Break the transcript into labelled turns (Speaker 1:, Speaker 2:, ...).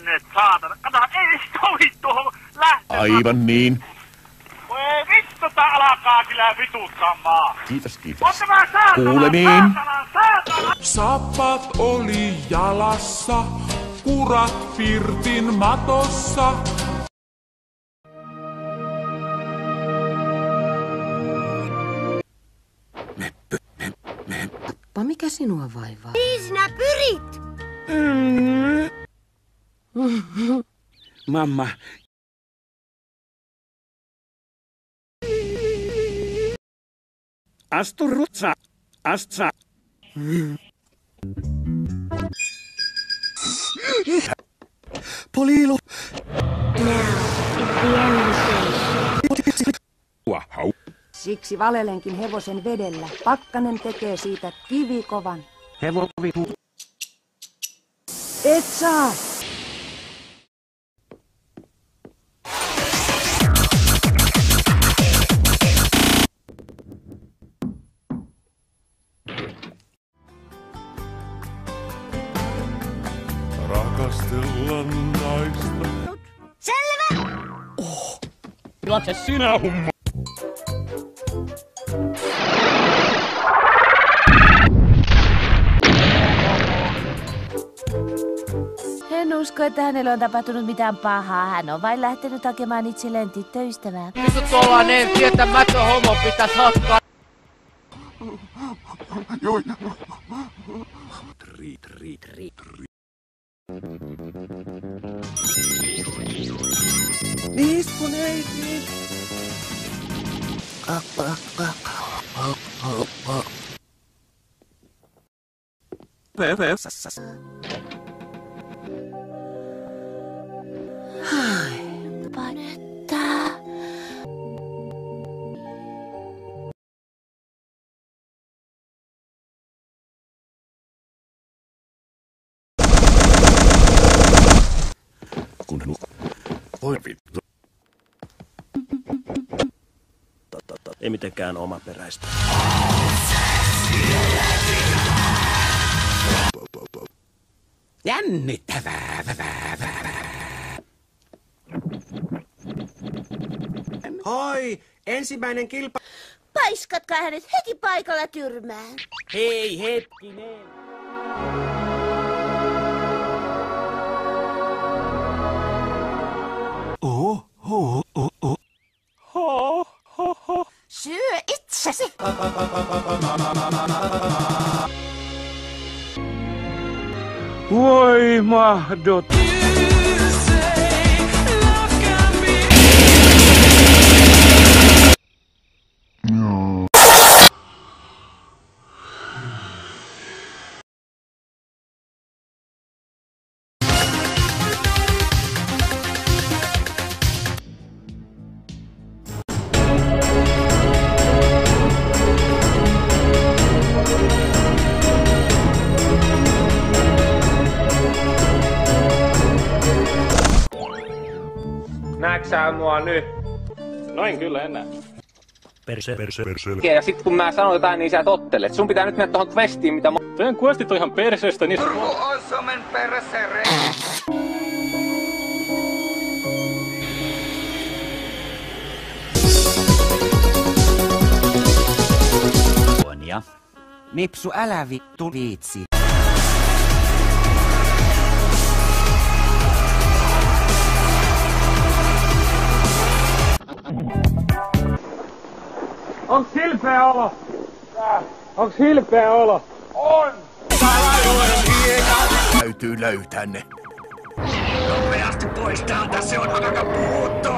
Speaker 1: sinne, saatana. Kato, ei tohi tuohon lähteä.
Speaker 2: Aivan niin.
Speaker 1: Voi vittu, tää alkaa kyllä vituttamaan.
Speaker 2: Kiitos, kiitos.
Speaker 1: On tämä saatana,
Speaker 2: Kuulemiin.
Speaker 1: saatana.
Speaker 3: Sapat oli jalassa, kurat pirtin matossa.
Speaker 4: Appa, mikä sinua vaivaa?
Speaker 5: Mihin sinä pyrit?
Speaker 6: Mamma. Astu rutsa. Astsa.
Speaker 2: Poliilu.
Speaker 6: Wow.
Speaker 4: Siksi valelenkin hevosen vedellä. Pakkanen tekee siitä kivikovan.
Speaker 6: Hevovihu.
Speaker 4: Et saa!
Speaker 3: Rakastella naista.
Speaker 5: Selvä!
Speaker 6: Juokse sinä humma.
Speaker 7: En usko, että hänelle on tapahtunut mitään pahaa. Hän on vain lähtenyt hakemaan itselleen tyttöystävää.
Speaker 8: Nyt tollanen tietämätön homo pitäis hakkaa.
Speaker 6: Niiskun neiti.
Speaker 7: Panettaa.
Speaker 2: Kun hän voi vittu.
Speaker 6: Ei mitenkään omaperäistä. Jännittävää. Hoi, ensimmäinen kilpa...
Speaker 5: Paiskatkaa hänet heti paikalla tyrmään.
Speaker 6: Hei, hetkinen.
Speaker 5: Syö itsesi!
Speaker 6: Voi mahdot.
Speaker 8: Näetkö sä mua nyt?
Speaker 9: Noin kyllä enää.
Speaker 6: Perse.
Speaker 8: Ja sit kun mä sanon jotain, niin sä tottelet. Sun pitää nyt mennä tohon questiin, mitä
Speaker 9: Teidän questit on ihan perseestä, niin...
Speaker 6: Nipsu, älä vittu viitsi.
Speaker 8: Onks hilpeä olo? Onks hilpeä olo? On!
Speaker 2: Täytyy löytää ne.
Speaker 1: Nopeasti pois täältä, se on aika puhuttu.